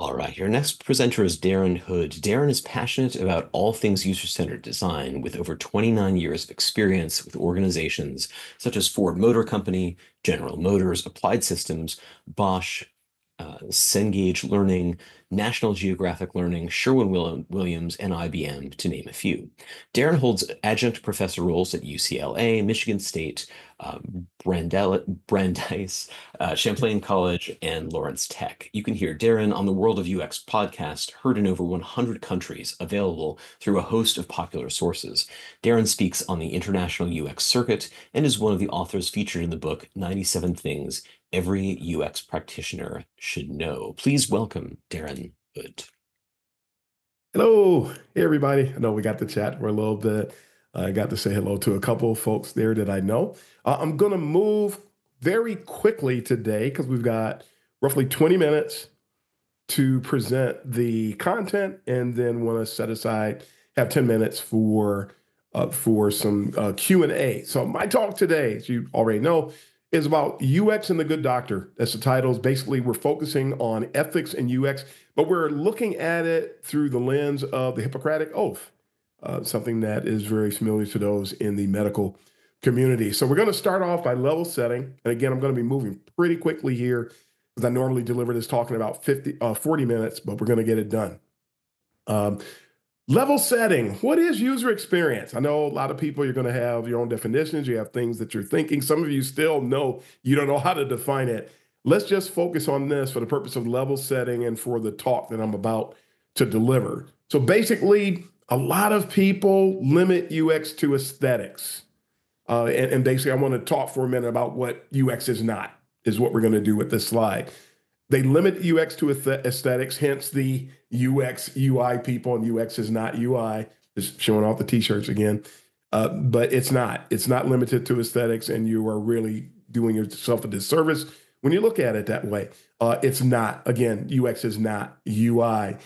All right, your next presenter is Darren Hood. Darren is passionate about all things user-centered design with over 29 years of experience with organizations such as Ford Motor Company, General Motors, Applied Systems, Bosch, Cengage Learning, National Geographic Learning, Sherwin-Williams, and IBM, to name a few. Darren holds adjunct professor roles at UCLA, Michigan State, Brandeis, Champlain College, and Lawrence Tech. You can hear Darren on the World of UX podcast, heard in over 100 countries, available through a host of popular sources. Darren speaks on the international UX circuit and is one of the authors featured in the book 97 Things Every UX Practitioner Should Know. Please welcome Darren Hood. Hello, hey everybody. I know we got to chat for a little bit. I got to say hello to a couple of folks there that I know. I'm going to move very quickly today because we've got roughly 20 minutes to present the content, and then want to set aside, have 10 minutes for some Q&A. So my talk today, as you already know, is about UX and the Good Doctor. That's the title. Basically, we're focusing on ethics and UX, but we're looking at it through the lens of the Hippocratic Oath, something that is very familiar to those in the medical community. So we're going to start off by level setting. And again, I'm going to be moving pretty quickly here because I normally deliver this talk in about 40 minutes, but we're going to get it done. Level setting. What is user experience? I know a lot of people, you're going to have your own definitions. You have things that you're thinking. Some of you still know you don't know how to define it. Let's just focus on this for the purpose of level setting and for the talk that I'm about to deliver. So basically, a lot of people limit UX to aesthetics. And basically, I want to talk for a minute about what UX is not, is what we're going to do with this slide. They limit UX to aesthetics, hence the UX, UI people, and UX is not UI. Just showing off the t-shirts again. But it's not. It's not limited to aesthetics, and you are really doing yourself a disservice when you look at it that way. It's not. Again, UX is not UI.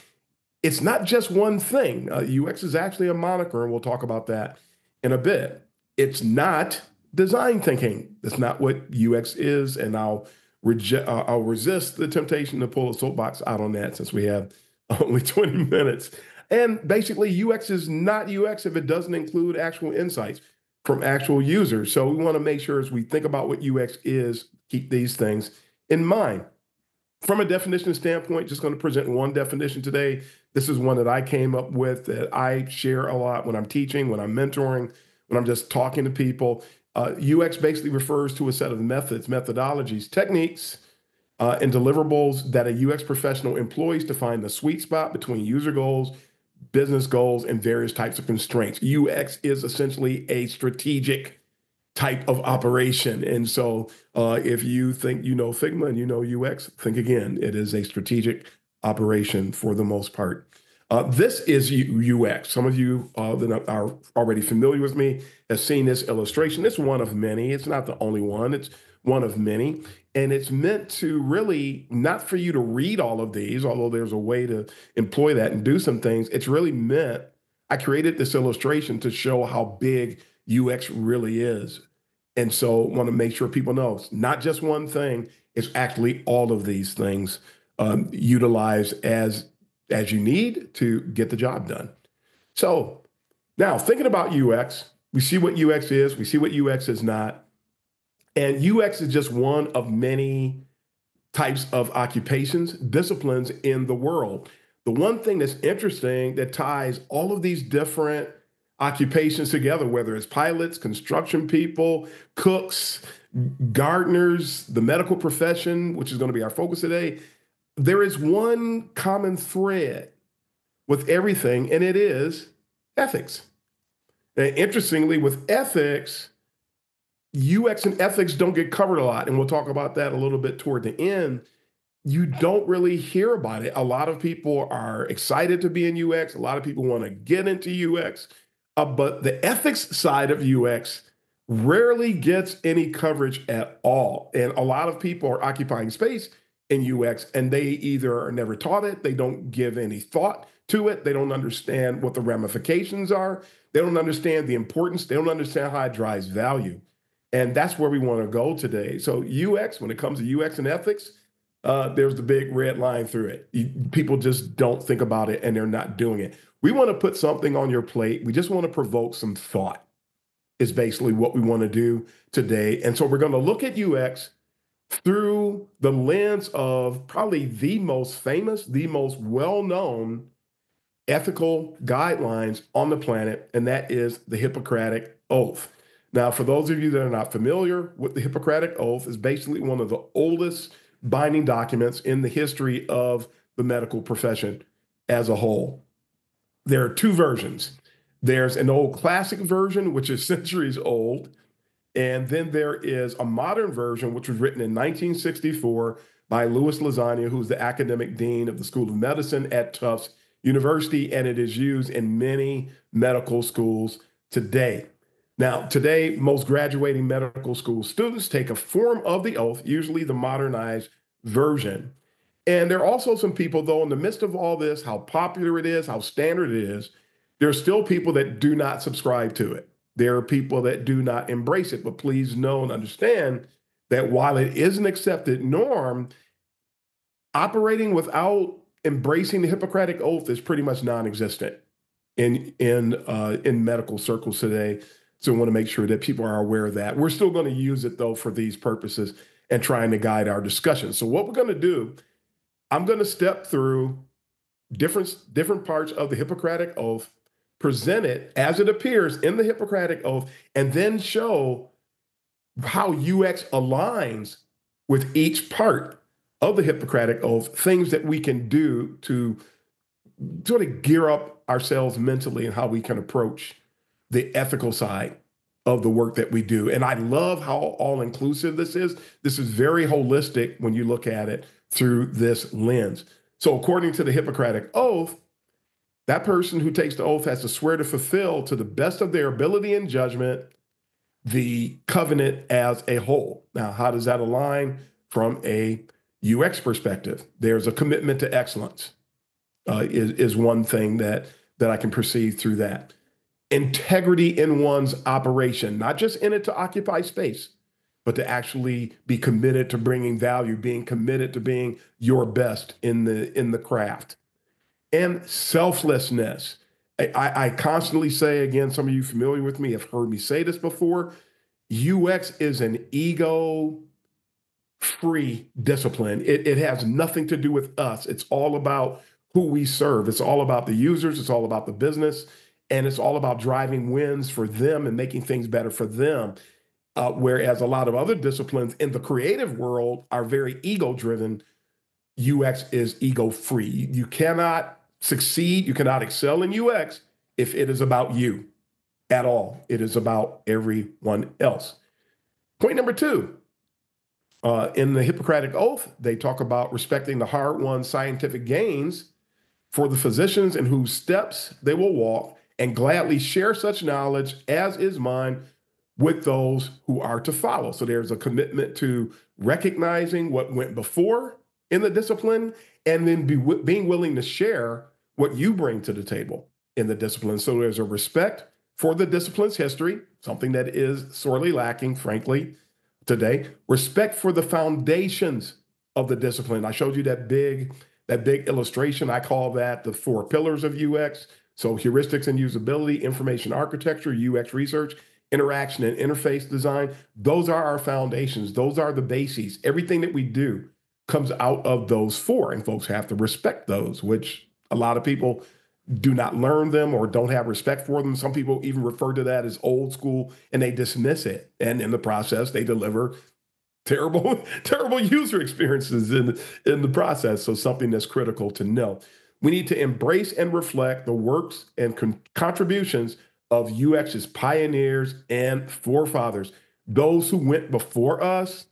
It's not just one thing. UX is actually a moniker, and we'll talk about that in a bit. It's not design thinking. That's not what UX is, and I'll resist the temptation to pull a soapbox out on that since we have only 20 minutes. And basically, UX is not UX if it doesn't include actual insights from actual users. So we want to make sure as we think about what UX is, keep these things in mind. From a definition standpoint, just going to present one definition today. This is one that I came up with that I share a lot when I'm teaching, when I'm mentoring, when I'm just talking to people. UX basically refers to a set of methods, methodologies, techniques, and deliverables that a UX professional employs to find the sweet spot between user goals, business goals, and various types of constraints. UX is essentially a strategic type of operation. And so if you think you know Figma and you know UX, think again. It is a strategic operation for the most part. This is UX. Some of you that are already familiar with me have seen this illustration. It's one of many. It's not the only one. It's one of many. And it's meant to really, not for you to read all of these, although there's a way to employ that and do some things. It's really meant, I created this illustration to show how big UX really is. And so I want to make sure people know it's not just one thing. It's actually all of these things utilized as you need to get the job done. So now thinking about UX, we see what UX is, we see what UX is not. And UX is just one of many types of occupations, disciplines in the world. The one thing that's interesting that ties all of these different occupations together, whether it's pilots, construction people, cooks, gardeners, the medical profession, which is going to be our focus today, there is one common thread with everything, and it is ethics. And interestingly, with ethics, UX and ethics don't get covered a lot, and we'll talk about that a little bit toward the end. You don't really hear about it. A lot of people are excited to be in UX. A lot of people want to get into UX, but the ethics side of UX rarely gets any coverage at all. And a lot of people are occupying space in UX, and they either are never taught it, they don't give any thought to it, they don't understand what the ramifications are, they don't understand the importance, they don't understand how it drives value. And that's where we want to go today. So UX, when it comes to UX and ethics, there's the big red line through it. People just don't think about it and they're not doing it. We want to put something on your plate. We just want to provoke some thought, is basically what we want to do today. And so we're going to look at UX through the lens of probably the most famous, the most well-known ethical guidelines on the planet, and that is the Hippocratic Oath. Now, for those of you that are not familiar with the Hippocratic Oath, is basically one of the oldest binding documents in the history of the medical profession as a whole. There are two versions. There's an old classic version, which is centuries old, and then there is a modern version, which was written in 1964 by Louis Lasagna, who's the academic dean of the School of Medicine at Tufts University, and it is used in many medical schools today. Now, today, most graduating medical school students take a form of the oath, usually the modernized version. And there are also some people, though, in the midst of all this, how popular it is, how standard it is, there are still people that do not subscribe to it. There are people that do not embrace it. But please know and understand that while it is an accepted norm, operating without embracing the Hippocratic Oath is pretty much non-existent in medical circles today. So I want to make sure that people are aware of that. We're still going to use it, though, for these purposes and trying to guide our discussion. So what we're going to do, I'm going to step through different parts of the Hippocratic Oath, present it as it appears in the Hippocratic Oath, and then show how UX aligns with each part of the Hippocratic Oath, things that we can do to sort of gear up ourselves mentally and how we can approach the ethical side of the work that we do. And I love how all-inclusive this is. This is very holistic when you look at it through this lens. So according to the Hippocratic Oath, that person who takes the oath has to swear to fulfill to the best of their ability and judgment the covenant as a whole. Now, how does that align from a UX perspective? There's a commitment to excellence, is one thing that I can perceive through that. Integrity in one's operation, not just in it to occupy space, but to actually be committed to bringing value, being committed to being your best in the craft. And selflessness. I constantly say, again, some of you familiar with me have heard me say this before, UX is an ego-free discipline. It has nothing to do with us. It's all about who we serve. It's all about the users. It's all about the business. And it's all about driving wins for them and making things better for them. Whereas a lot of other disciplines in the creative world are very ego-driven, UX is ego-free. You cannot succeed, you cannot excel in UX if it is about you at all. It is about everyone else. Point number two, in the Hippocratic Oath, they talk about respecting the hard-won scientific gains for the physicians in whose steps they will walk and gladly share such knowledge as is mine with those who are to follow. So there's a commitment to recognizing what went before in the discipline and then being willing to share what you bring to the table in the discipline. So there's a respect for the discipline's history, something that is sorely lacking, frankly, today. Respect for the foundations of the discipline. I showed you that big illustration. I call that the 4 pillars of UX. So heuristics and usability, information architecture, UX research, interaction and interface design. Those are our foundations. Those are the bases. Everything that we do comes out of those 4, and folks have to respect those, which a lot of people do not learn them or don't have respect for them. Some people even refer to that as old school and they dismiss it. And in the process, they deliver terrible user experiences in the process. So something that's critical to know. We need to embrace and reflect the works and contributions of UX's pioneers and forefathers, those who went before us.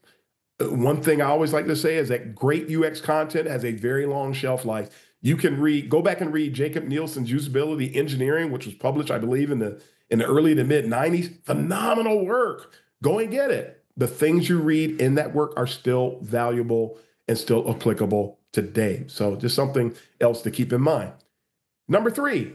One thing I always like to say is that great UX content has a very long shelf life. You can go back and read Jacob Nielsen's Usability Engineering, which was published, I believe, in the early to mid 90s. Phenomenal work. Go and get it. The things you read in that work are still valuable and still applicable today. So just something else to keep in mind. Number 3,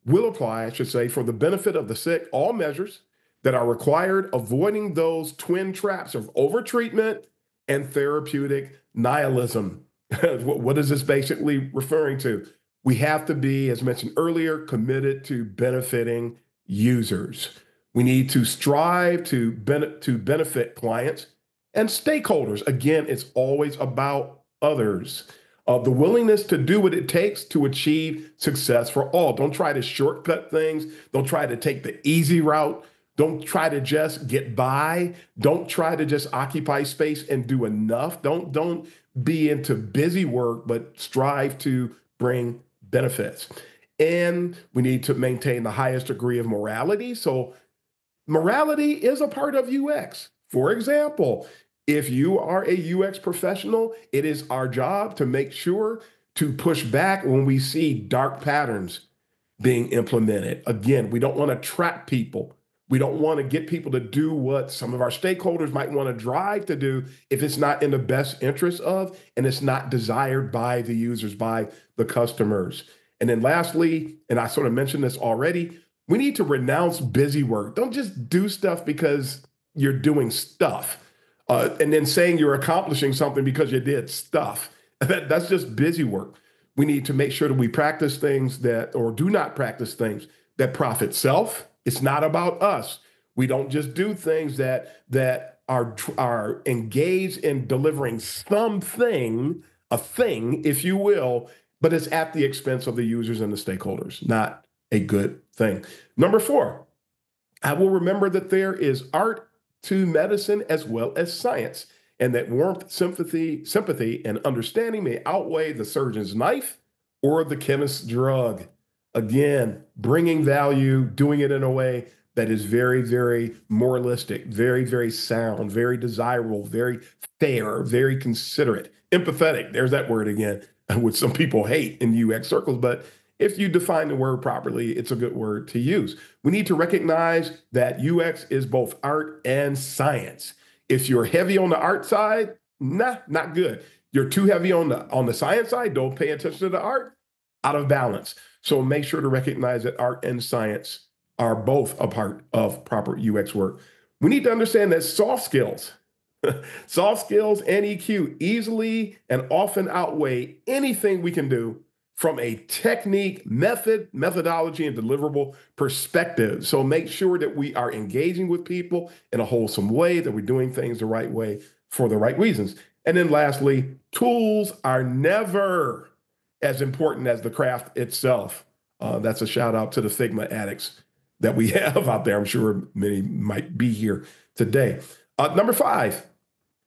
will apply, I should say, for the benefit of the sick, all measures that are required, avoiding those twin traps of overtreatment and therapeutic nihilism. What is this basically referring to? We have to be, as mentioned earlier, committed to benefiting users. We need to strive to benefit clients and stakeholders. Again, it's always about others. The willingness to do what it takes to achieve success for all. Don't try to shortcut things. Don't try to take the easy route. Don't try to just get by. Don't try to just occupy space and do enough. Don't be into busy work, but strive to bring benefits. And we need to maintain the highest degree of morality. So morality is a part of UX. For example, if you are a UX professional, it is our job to make sure to push back when we see dark patterns being implemented. Again, we don't want to trap people. We don't want to get people to do what some of our stakeholders might want to drive to do if it's not in the best interest of and it's not desired by the users, by the customers. And then lastly, and I sort of mentioned this already, we need to renounce busy work. Don't just do stuff because you're doing stuff and then saying you're accomplishing something because you did stuff. That's just busy work. We need to make sure that we practice things that, or do not practice things that profit self. It's not about us. We don't just do things that are engaged in delivering something, a thing, if you will, but it's at the expense of the users and the stakeholders. Not a good thing. Number 4, I will remember that there is art to medicine as well as science, and that warmth, sympathy, and understanding may outweigh the surgeon's knife or the chemist's drug. Again, bringing value, doing it in a way that is very, very moralistic, very, very sound, very desirable, very fair, very considerate, empathetic. There's that word again, which some people hate in UX circles, but if you define the word properly, it's a good word to use. We need to recognize that UX is both art and science. If you're heavy on the art side, not good. You're too heavy on the science side, don't pay attention to the art, out of balance. So make sure to recognize that art and science are both a part of proper UX work. We need to understand that soft skills, soft skills and EQ easily and often outweigh anything we can do from a technique, methodology, and deliverable perspective. So make sure that we are engaging with people in a wholesome way, that we're doing things the right way for the right reasons. And then lastly, tools are never as important as the craft itself. That's a shout out to the Figma addicts that we have out there. I'm sure many might be here today. Number 5,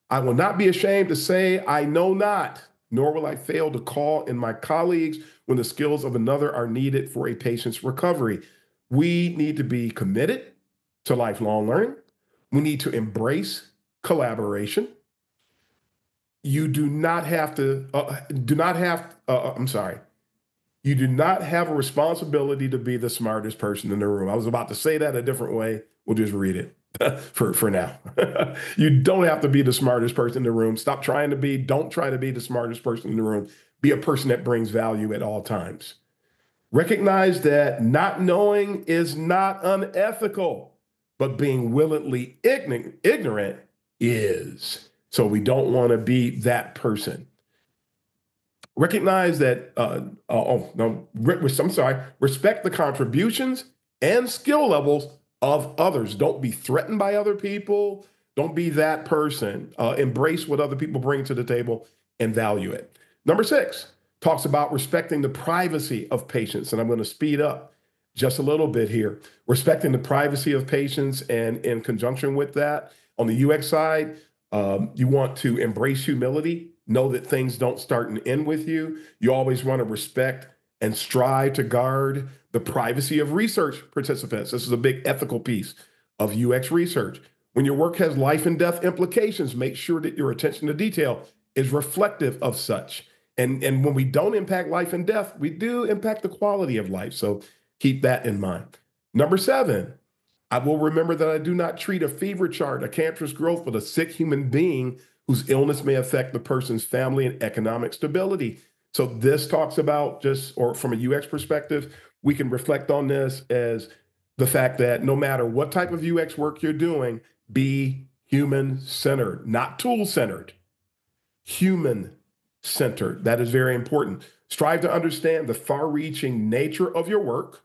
I will not be ashamed to say I know not, nor will I fail to call in my colleagues when the skills of another are needed for a patient's recovery. We need to be committed to lifelong learning. We need to embrace collaboration. You do not have to, you do not have a responsibility to be the smartest person in the room. I was about to say that a different way. We'll just read it for now. You don't have to be the smartest person in the room. Stop trying to be, don't try to be the smartest person in the room. Be a person that brings value at all times. Recognize that not knowing is not unethical, but being willingly ignorant is. So we don't want to be that person. Recognize that, respect the contributions and skill levels of others. Don't be threatened by other people. Don't be that person. Embrace what other people bring to the table and value it. Number 6 talks about respecting the privacy of patients. And I'm going to speed up just a little bit here. Respecting the privacy of patients, and in conjunction with that, on the UX side, you want to embrace humility. Know that things don't start and end with you. You always want to respect and strive to guard the privacy of research participants. This is a big ethical piece of UX research. When your work has life and death implications, make sure that your attention to detail is reflective of such. And when we don't impact life and death, we do impact the quality of life. So keep that in mind. Number 7, I will remember that I do not treat a fever chart, a cancerous growth, but a sick human being whose illness may affect the person's family and economic stability. So this talks about or from a UX perspective, we can reflect on this as the fact that no matter what type of UX work you're doing, be human-centered, not tool-centered. human centered. That is very important. Strive to understand the far reaching nature of your work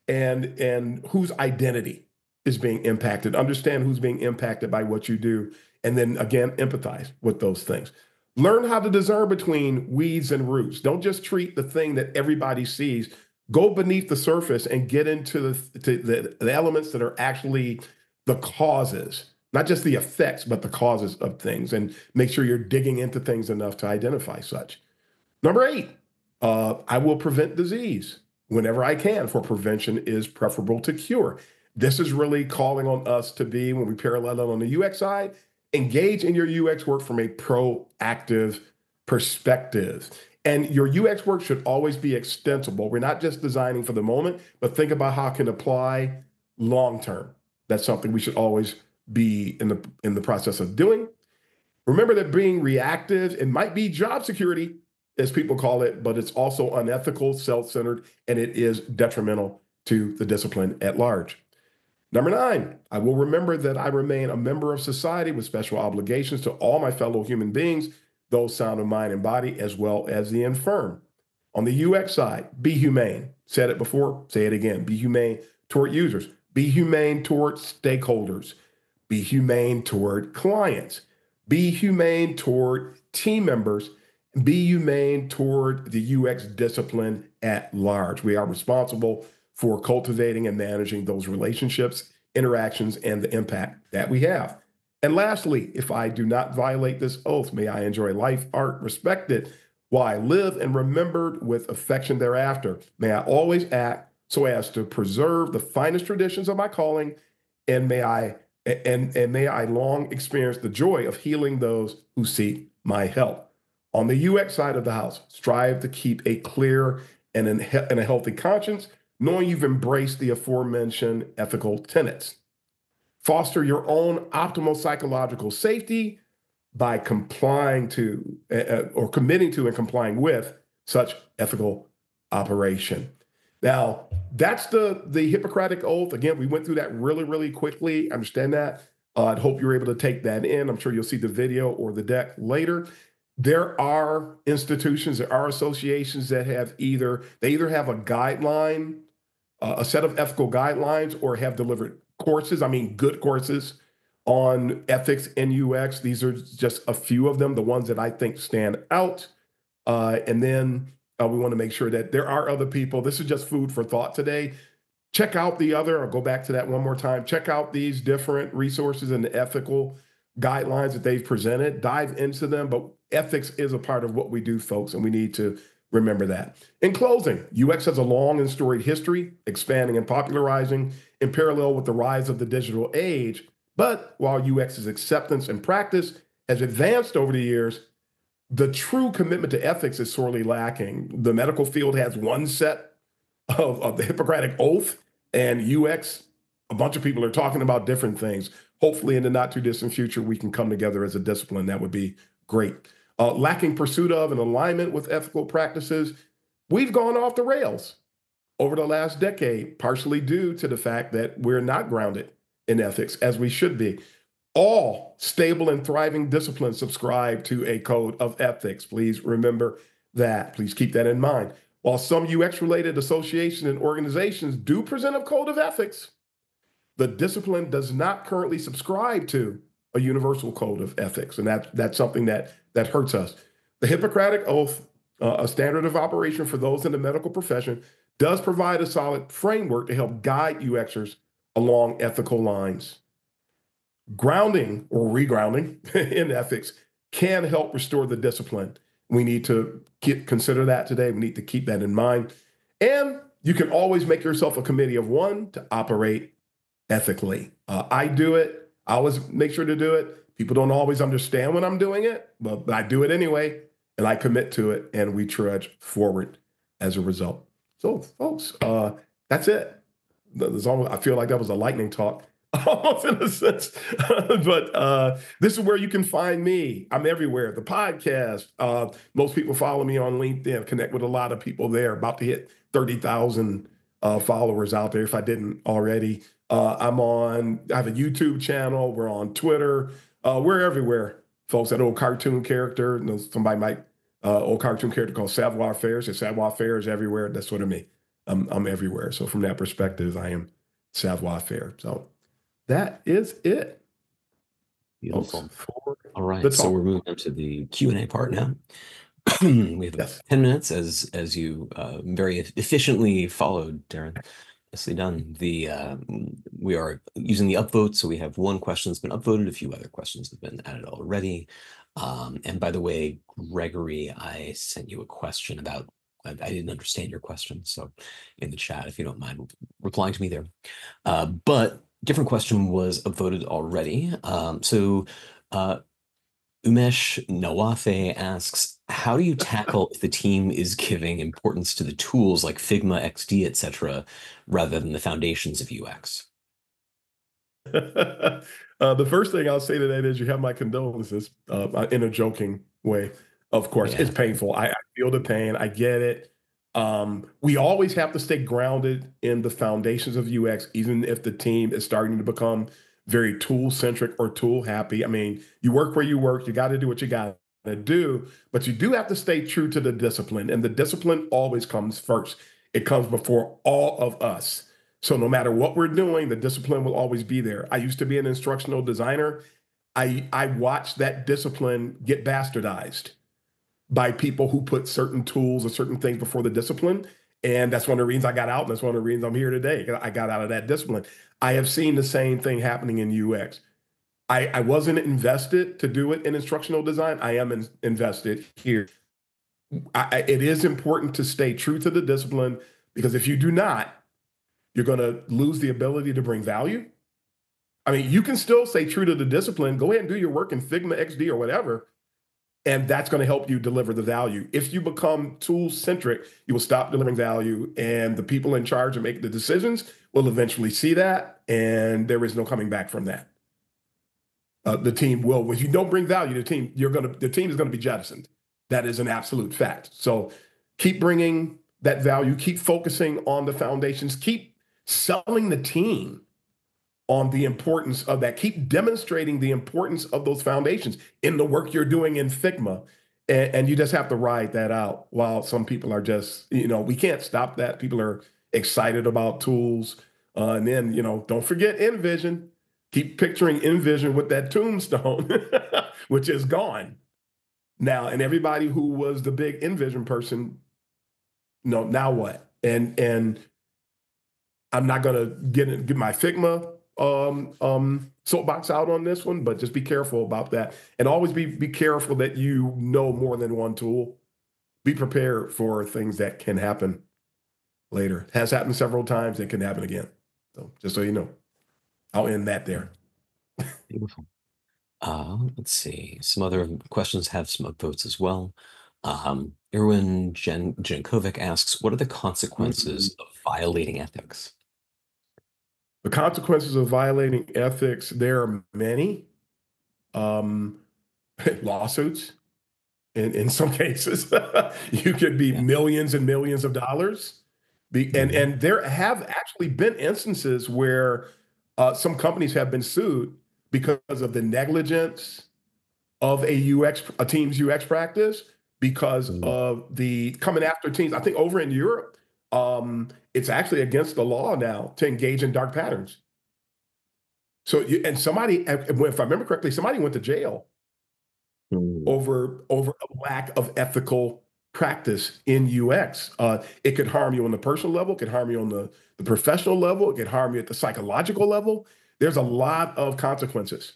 and whose identity is being impacted. Understand who's being impacted by what you do. And then again, empathize with those things. Learn how to discern between weeds and roots. Don't just treat the thing that everybody sees. Go beneath the surface and get into the elements that are actually the causes, not just the effects, but the causes of things, and make sure you're digging into things enough to identify such. Number 8, I will prevent disease whenever I can, for prevention is preferable to cure. This is really calling on us to be, when we parallel it on the UX side, engage in your UX work from a proactive perspective. And your UX work should always be extensible. We're not just designing for the moment, but think about how it can apply long term. That's something we should always be in the process of doing. Remember that being reactive, it might be job security, as people call it, but it's also unethical, self-centered, and it is detrimental to the discipline at large. Number 9, I will remember that I remain a member of society with special obligations to all my fellow human beings, those sound of mind and body, as well as the infirm. On the UX side, be humane. Said it before, say it again. Be humane toward users. Be humane toward stakeholders. Be humane toward clients. Be humane toward team members. Be humane toward the UX discipline at large. We are responsible for cultivating and managing those relationships, interactions, and the impact that we have. And lastly, if I do not violate this oath, may I enjoy life, art, respected, while I live and remembered with affection thereafter. May I always act so as to preserve the finest traditions of my calling, and may I long experience the joy of healing those who seek my help. On the UX side of the house, strive to keep a clear and a healthy conscience, knowing you've embraced the aforementioned ethical tenets. Foster your own optimal psychological safety by complying to or committing to and complying with such ethical operation. Now, that's the Hippocratic Oath. Again, we went through that really, really quickly. Understand that. I hope you're able to take that in. I'm sure you'll see the video or the deck later. There are institutions, there are associations that have either have a guideline, a set of ethical guidelines, or have delivered courses, good courses on ethics and UX. These are just a few of them, the ones that I think stand out. And then we want to make sure that there are other people. This is just food for thought today. Check out I'll go back to that one more time. Check out these different resources and the ethical guidelines that they've presented. Dive into them, but ethics is a part of what we do, folks, and we need to remember that. In closing, UX has a long and storied history, expanding and popularizing in parallel with the rise of the digital age. But while UX's acceptance and practice has advanced over the years, the true commitment to ethics is sorely lacking. The medical field has one set of the Hippocratic Oath, and UX, a bunch of people are talking about different things. Hopefully in the not too distant future, we can come together as a discipline. That would be great. Lacking pursuit of and alignment with ethical practices, we've gone off the rails over the last decade, partially due to the fact that we're not grounded in ethics as we should be. All stable and thriving disciplines subscribe to a code of ethics. Please remember that. Please keep that in mind. While some UX-related associations and organizations do present a code of ethics, the discipline does not currently subscribe to a universal code of ethics, and that's something that hurts us. The Hippocratic Oath, a standard of operation for those in the medical profession, does provide a solid framework to help guide UXers along ethical lines. Grounding or regrounding in ethics can help restore the discipline. We need to consider that today. We need to keep that in mind. And you can always make yourself a committee of one to operate ethically. I do it. I always make sure to do it. People don't always understand when I'm doing it, but I do it anyway, and I commit to it, and we trudge forward as a result. So, folks, that's it. I feel like that was a lightning talk, almost in a sense. But this is where you can find me. I'm everywhere. The podcast. Most people follow me on LinkedIn. Connect with a lot of people there. About to hit 30,000 followers out there if I didn't already. I have a YouTube channel. We're on Twitter. We're everywhere. folks, that old cartoon character, somebody might, old cartoon character called Savoir Faire. So Savoir Faire is everywhere. That's sort of me. I'm everywhere. So from that perspective, I am Savoir Faire. So that is it, folks, Beautiful. for All the right, so we're talk. moving on to the Q&A part now. We have about Yes. 10 minutes as you very efficiently followed, Darren. Nicely done. We are using the upvote, so we have one question that's been upvoted, a few other questions have been added already. And by the way, Gregory, I sent you a question about, I didn't understand your question, so in the chat, if you don't mind replying to me there. But different question was upvoted already. Uh, Umesh Nawafe asks, how do you tackle if the team is giving importance to the tools like Figma, XD, etc., rather than the foundations of UX? The first thing I'll say to that is you have my condolences, in a joking way. Of course, it's Yeah. painful. I feel the pain. I get it. We always have to stay grounded in the foundations of UX, even if the team is starting to become very tool centric or tool happy. I mean, you work where you work, you got to do what you got to do, but you do have to stay true to the discipline. And the discipline always comes first, it comes before all of us. So no matter what we're doing, the discipline will always be there. I used to be an instructional designer. I watched that discipline get bastardized by people who put certain tools or certain things before the discipline. And that's one of the reasons I got out. And that's one of the reasons I'm here today. I got out of that discipline. I have seen the same thing happening in UX. I wasn't invested to do it in instructional design. I am invested here. It is important to stay true to the discipline, because if you do not, you're going to lose the ability to bring value. I mean, you can still stay true to the discipline. Go ahead and do your work in Figma, XD, or whatever, and that's going to help you deliver the value. If you become tool centric, you will stop delivering value, and the people in charge of making the decisions will eventually see that, and there is no coming back from that. The team will. If you don't bring value, the team is going to be jettisoned. That is an absolute fact. So keep bringing that value. Keep focusing on the foundations. Keep selling the team on the importance of that. Keep demonstrating the importance of those foundations in the work you're doing in Figma. And you just have to ride that out, while some people are just, we can't stop that. People are excited about tools. And then, don't forget InVision. Keep picturing InVision with that tombstone, which is gone now. And everybody who was the big InVision person, now what? And I'm not going to get my Figma soapbox out on this one, but just be careful about that, and always be careful that you know more than one tool. Be prepared for things that can happen later. It has happened several times. It can happen again. So just so you know, I'll end that there. Beautiful. Let's see. Some other questions have some upvotes as well. Irwin Jankovic asks, what are the Mhm. consequences of violating ethics? The consequences of violating ethics, there are many. Um, Lawsuits. In some cases, you could be Yeah. millions and millions of dollars. Mhm. And there have actually been instances where some companies have been sued because of the negligence of a team's UX practice, because Mm. of the coming after teams. I think over in Europe, it's actually against the law now to engage in dark patterns. So, and somebody, if I remember correctly, somebody went to jail Mm. over a lack of ethical practice in UX. It could harm you on the personal level, it could harm you on the professional level, it could harm you at the psychological level. There's a lot of consequences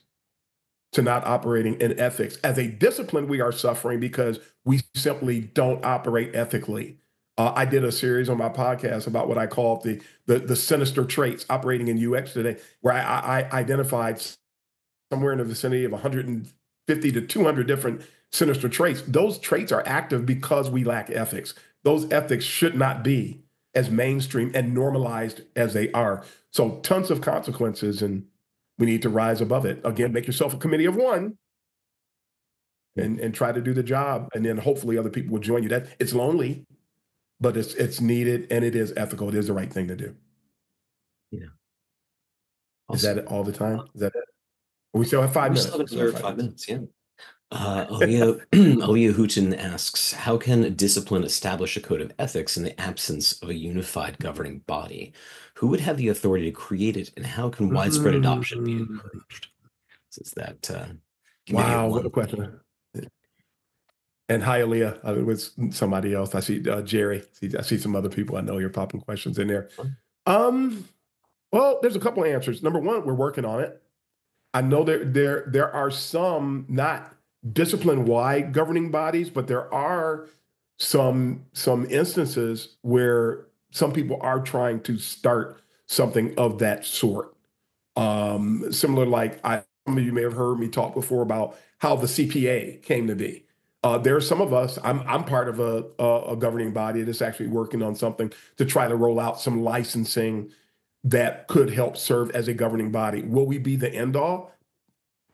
to not operating in ethics. As a discipline, we are suffering because we simply don't operate ethically. I did a series on my podcast about what I call the sinister traits operating in UX today, where I identified somewhere in the vicinity of 150 to 200 different sinister traits. Those traits are active because we lack ethics. Those ethics should not be as mainstream and normalized as they are. So tons of consequences, and we need to rise above it. Again, make yourself a committee of one, and try to do the job, and then hopefully other people will join you. That it's lonely, but it's needed, and it is ethical. It is the right thing to do. Yeah. Is that Awesome. it all the time? Is that it? We still have five We still minutes. have We still have another five five minutes. minutes. Yeah. Aaliyah Hooton asks, how can a discipline establish a code of ethics in the absence of a unified governing body? Who would have the authority to create it, and how can widespread adoption be Mhm. encouraged? So is that committee of Wow, what a one thing? question. And hi, Aaliyah. It was somebody else. I see Jerry. I see some other people I know you're popping questions in there. Um, well, there's a couple of answers. Number one, we're working on it. I know there are some not discipline-wide governing bodies, but there are some instances where some people are trying to start something of that sort. Similar, like some of you may have heard me talk before about how the CPA came to be. There are some of us. I'm part of a governing body that's actually working on something to try to roll out some licensing that could help serve as a governing body. Will we be the end all?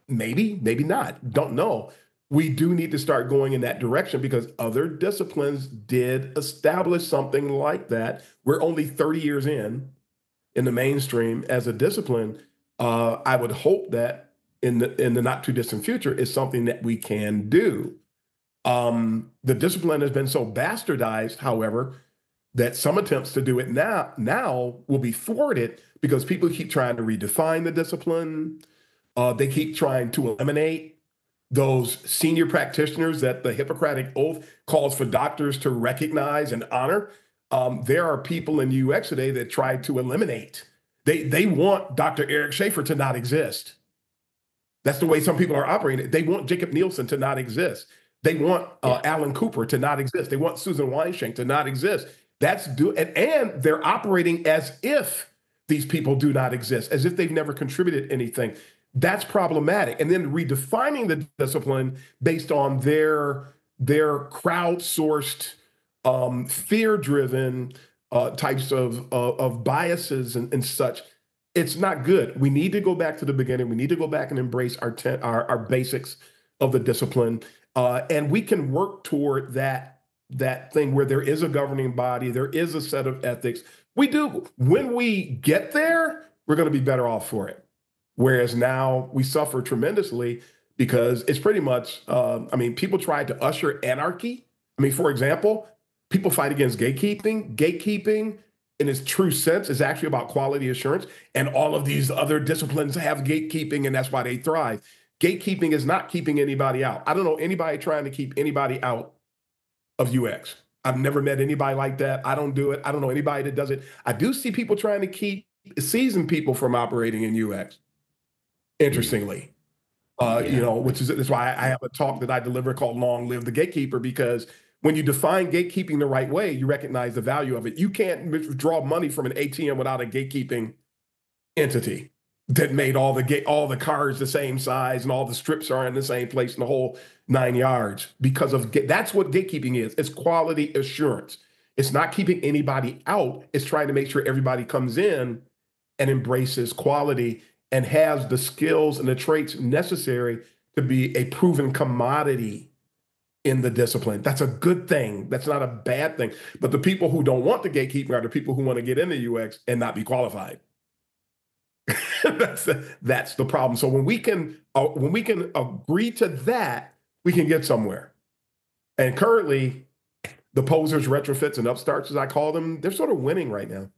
Maybe, maybe not. Don't know. We do need to start going in that direction because other disciplines did establish something like that. We're only 30 years in the mainstream as a discipline. I would hope that in the not too distant future is something that we can do. The discipline has been so bastardized, however, that some attempts to do it now will be thwarted because people keep trying to redefine the discipline. They keep trying to eliminate those senior practitioners that the Hippocratic Oath calls for doctors to recognize and honor. There are people in UX today that try to eliminate. They want Dr. Eric Schaefer to not exist. That's the way some people are operating. They want Jacob Nielsen to not exist. They want Yeah. Alan Cooper to not exist. They want Susan Weinschenk to not exist. And they're operating as if these people do not exist, as if they've never contributed anything. That's problematic. And then redefining the discipline based on their crowdsourced, fear-driven types of biases and such. It's not good. We need to go back to the beginning. We need to go back and embrace our basics of the discipline, and we can work toward that thing where there is a governing body, there is a set of ethics. We do. When we get there, we're going to be better off for it. Whereas now we suffer tremendously because it's pretty much. I mean, people tried to usher anarchy. I mean, for example, people fight against gatekeeping. Gatekeeping in its true sense is actually about quality assurance. And all of these other disciplines have gatekeeping, and that's why they thrive. Gatekeeping is not keeping anybody out. I don't know anybody trying to keep anybody out of UX. I've never met anybody like that. I don't do it. I don't know anybody that does it. I do see people trying to keep seasoned people from operating in UX, Mm. interestingly. Yeah. Which is that's why I have a talk that I deliver called Long Live the Gatekeeper, because when you define gatekeeping the right way, you recognize the value of it. You can't withdraw money from an ATM without a gatekeeping entity that made all the cards the same size and all the strips are in the same place in the whole 9 yards because of that's what gatekeeping is. It's quality assurance. It's not keeping anybody out. It's trying to make sure everybody comes in and embraces quality and has the skills and the traits necessary to be a proven commodity in the discipline. That's a good thing. That's not a bad thing. But the people who don't want the gatekeeping are the people who want to get into UX and not be qualified. That's the problem. So when we can agree to that, we can get somewhere. And currently, the posers, retrofits, and upstarts, as I call them, they're sort of winning right now.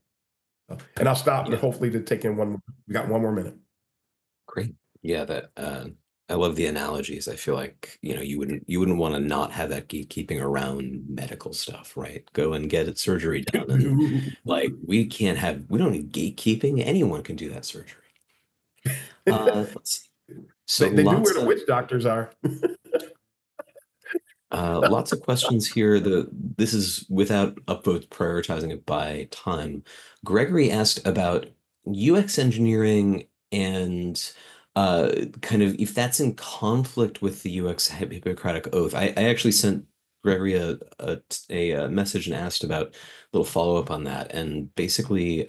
And I'll stop, Yeah. hopefully, to take in one more. We got one more minute. Great. Yeah, that I love the analogies. I feel like, you wouldn't want to not have that gatekeeping around medical stuff, right? Go and get it surgery done. And like we don't need gatekeeping. Anyone can do that surgery. Let's see. So They do where the witch doctors are. lots of questions here. This is without upvotes prioritizing it by time. Gregory asked about UX engineering and kind of if that's in conflict with the UX Hippocratic Oath. I actually sent Gregory a message and asked about a little follow-up on that. And basically,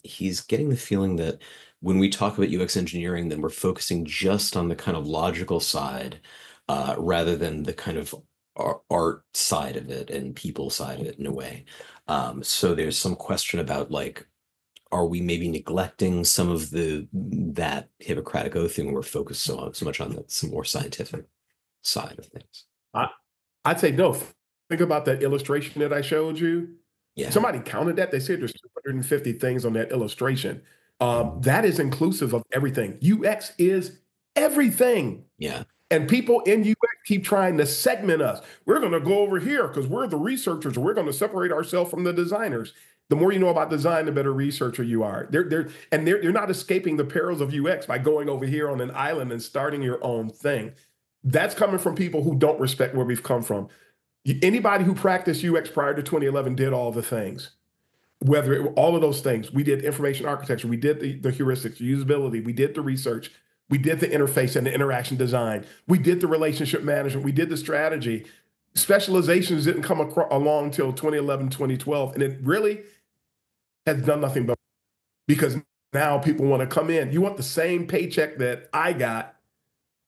he's getting the feeling that when we talk about UX engineering, then we're focusing just on the kind of logical side, rather than the kind of art side of it and people side of it in a way. So there's some question about like, are we maybe neglecting some of that Hippocratic Oath thing? We're focused so much on some more scientific side of things. I, I'd say no. Think about that illustration that I showed you. Yeah. Somebody counted that. They said there's 250 things on that illustration. Mhm. That is inclusive of everything. UX is everything. Yeah. And people in UX keep trying to segment us. We're going to go over here because we're the researchers. We're going to separate ourselves from the designers. The more you know about design, the better researcher you are. You're not escaping the perils of UX by going over here on an island and starting your own thing. That's coming from people who don't respect where we've come from. Anybody who practiced UX prior to 2011 did all the things. All of those things. We did information architecture. We did the heuristics, usability. We did the research. We did the interface and the interaction design. We did the relationship management. We did the strategy. Specializations didn't come along until 2011, 2012. And it really has done nothing but because now people want to come in. You want the same paycheck that I got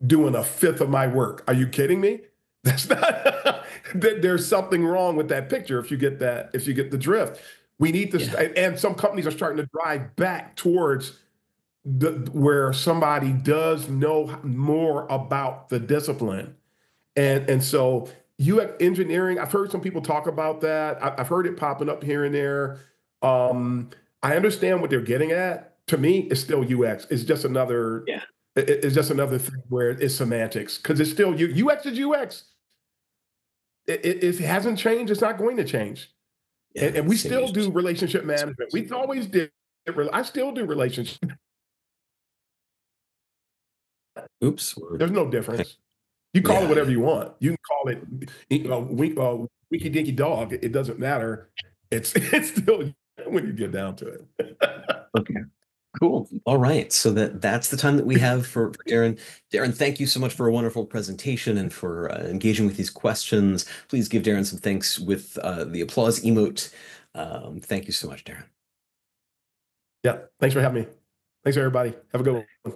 doing a fifth of my work. Are you kidding me? That's not, there's something wrong with that picture if you get that, if you get the drift. We need to, Yeah. and some companies are starting to drive back towards where somebody does know more about the discipline. And so UX engineering, I've heard some people talk about that. I've heard it popping up here and there. I understand what they're getting at. To me, it's still UX. It's just another, Yeah. it's just another thing where it's semantics because it's still UX is UX. It hasn't changed. It's not going to change. Yeah. And we Same still users. do relationship management. We always did. I still do relationship. Oops. There's no difference. You call it Yeah. whatever Yeah. you want. You can call it winky dinky dog. It doesn't matter. It's still when you get down to it. Okay. Cool. All right. So that's the time that we have for Darren. Darren, thank you so much for a wonderful presentation and for engaging with these questions. Please give Darren some thanks with the applause emote. Thank you so much, Darren. Yeah. Thanks for having me. Thanks everybody. Have a good one.